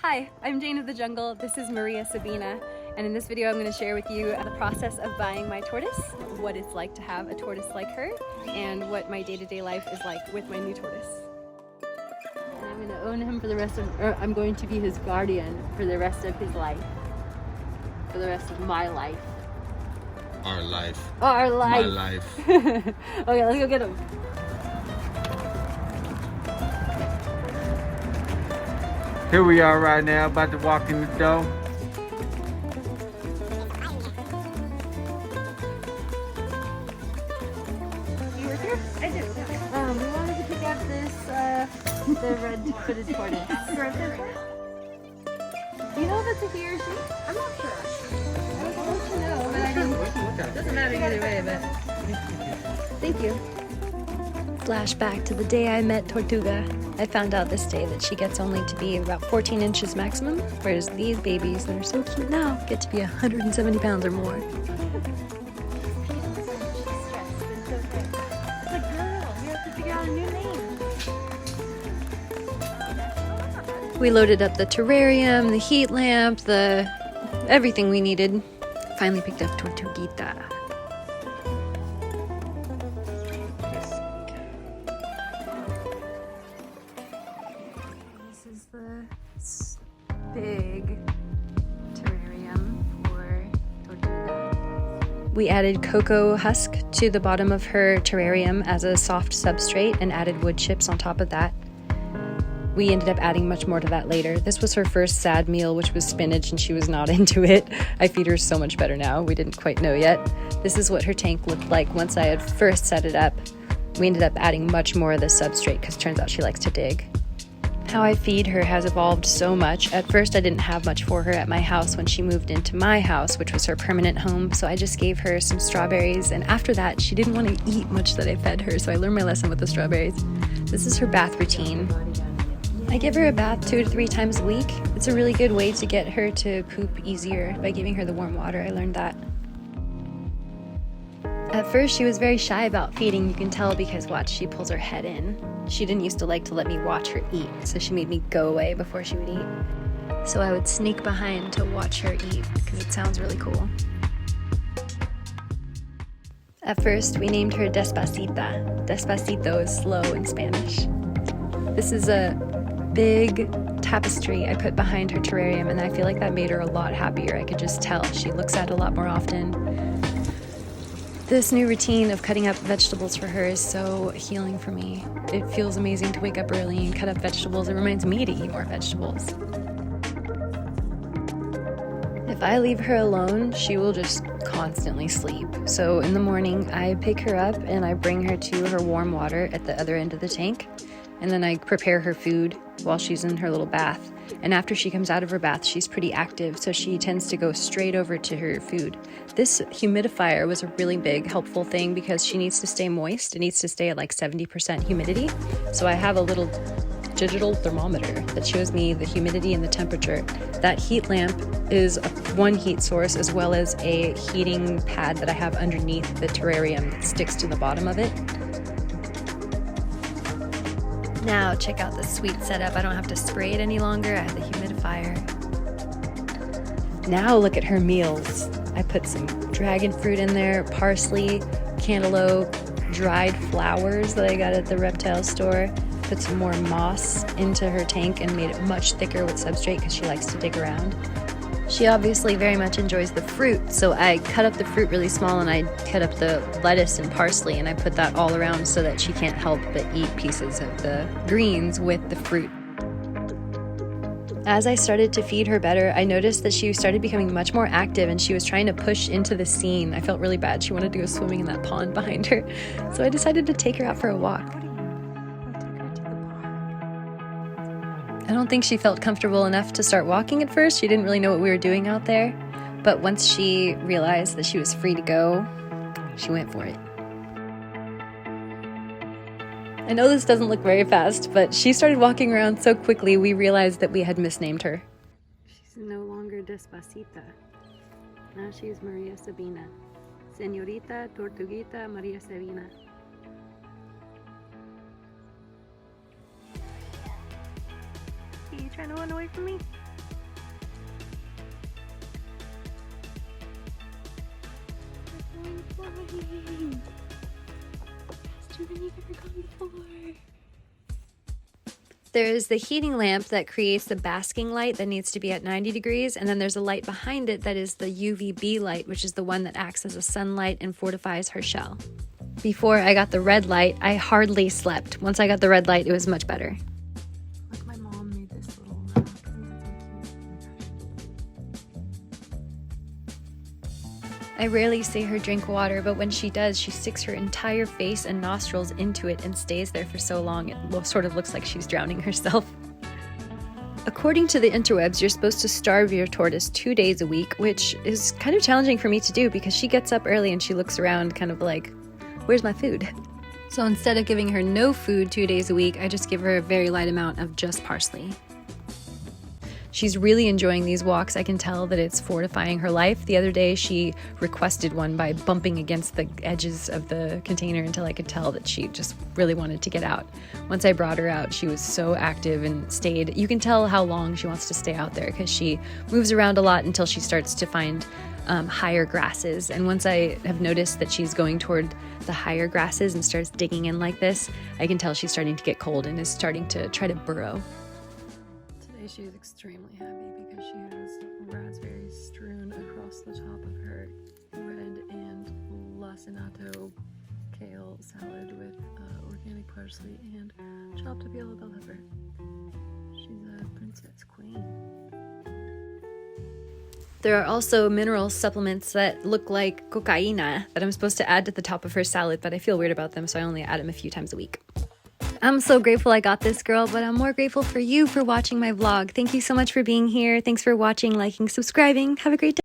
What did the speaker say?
Hi, I'm Jane of the Jungle. This is Maria Sabina, and in this video I'm going to share with you the process of buying my tortoise, what it's like to have a tortoise like her, and what my day-to-day life is like with my new tortoise. And I'm going to own him for the rest of, or I'm going to be his guardian for the rest of his life, for the rest of my life. Our life. Our life. My life. Okay, let's go get him. Here we are right now, about to walk in the door. You work here? I do. We wanted to pick up this, the red-footed tortoise. Red-footed tortoise? Do you know if it's a he or she? I'm not sure. I was supposed to know, but I didn't. It doesn't matter either way, but. Thank you. Flashback to the day I met Tortuga. I found out this day that she gets only to be about 14 inches maximum, whereas these babies that are so cute now get to be 170 pounds or more. We loaded up the terrarium, the heat lamp, everything we needed. Finally picked up Tortuguita. This is the big terrarium for Tortuga. We added cocoa husk to the bottom of her terrarium as a soft substrate and added wood chips on top of that. We ended up adding much more to that later. This was her first sad meal, which was spinach, and she was not into it. I feed her so much better now. We didn't quite know yet. This is what her tank looked like once I had first set it up. We ended up adding much more of the substrate because it turns out she likes to dig. How I feed her has evolved so much. At first, I didn't have much for her at my house when she moved into my house, which was her permanent home, so I just gave her some strawberries, and after that, she didn't want to eat much that I fed her, so I learned my lesson with the strawberries. This is her bath routine. I give her a bath 2 to 3 times a week. It's a really good way to get her to poop easier by giving her the warm water. I learned that. At first, she was very shy about feeding. You can tell because, watch, she pulls her head in. She didn't used to like to let me watch her eat, so she made me go away before she would eat. So I would sneak behind to watch her eat because it sounds really cool. At first, we named her Despacita. Despacito is slow in Spanish. This is a big tapestry I put behind her terrarium, and I feel like that made her a lot happier. I could just tell she looks at it a lot more often. This new routine of cutting up vegetables for her is so healing for me. It feels amazing to wake up early and cut up vegetables. It reminds me to eat more vegetables. If I leave her alone, she will just constantly sleep. So in the morning, I pick her up and I bring her to her warm water at the other end of the tank. And then I prepare her food while she's in her little bath. And after she comes out of her bath, she's pretty active, so she tends to go straight over to her food. This humidifier was a really big, helpful thing because she needs to stay moist. It needs to stay at like 70% humidity. So I have a little digital thermometer that shows me the humidity and the temperature. That heat lamp is one heat source as well as a heating pad that I have underneath the terrarium that sticks to the bottom of it. Now check out this sweet setup. I don't have to spray it any longer. I have the humidifier. Now look at her meals. I put some dragon fruit in there, parsley, cantaloupe, dried flowers that I got at the reptile store. Put some more moss into her tank and made it much thicker with substrate because she likes to dig around. She obviously very much enjoys the fruit, so I cut up the fruit really small and I cut up the lettuce and parsley and I put that all around so that she can't help but eat pieces of the greens with the fruit. As I started to feed her better, I noticed that she started becoming much more active and she was trying to push into the scene. I felt really bad. She wanted to go swimming in that pond behind her, so I decided to take her out for a walk. I don't think she felt comfortable enough to start walking at first. She didn't really know what we were doing out there. But once she realized that she was free to go, she went for it. I know this doesn't look very fast, but she started walking around so quickly we realized that we had misnamed her. She's no longer Despacita. Now she's Maria Sabina. Señorita Tortuguita Maria Sabina. Are you trying to run away from me? going. Faster than you've ever gone before. There's the heating lamp that creates the basking light that needs to be at 90 degrees, and then there's a light behind it that is the UVB light, which is the one that acts as a sunlight and fortifies her shell. Before I got the red light, I hardly slept. Once I got the red light, it was much better. Look, my mom made this little rock. I rarely see her drink water, but when she does, she sticks her entire face and nostrils into it and stays there for so long it sort of looks like she's drowning herself. According to the interwebs, you're supposed to starve your tortoise 2 days a week, which is kind of challenging for me to do because she gets up early and she looks around kind of like, where's my food? So instead of giving her no food 2 days a week, I just give her a very light amount of just parsley. She's really enjoying these walks. I can tell that it's fortifying her life. The other day she requested one by bumping against the edges of the container until I could tell that she just really wanted to get out. Once I brought her out, she was so active and stayed. You can tell how long she wants to stay out there because she moves around a lot until she starts to find higher grasses. And once I have noticed that she's going toward the higher grasses and starts digging in like this, I can tell she's starting to get cold and is starting to try to burrow. Today she is extremely happy because she has raspberries strewn across the top of her red and lacinato kale salad with organic parsley and chopped up yellow bell pepper. She's a princess queen. There are also mineral supplements that look like cocaina that I'm supposed to add to the top of her salad, but I feel weird about them, so I only add them a few times a week. I'm so grateful I got this, girl, but I'm more grateful for you for watching my vlog. Thank you so much for being here. Thanks for watching, liking, subscribing. Have a great day.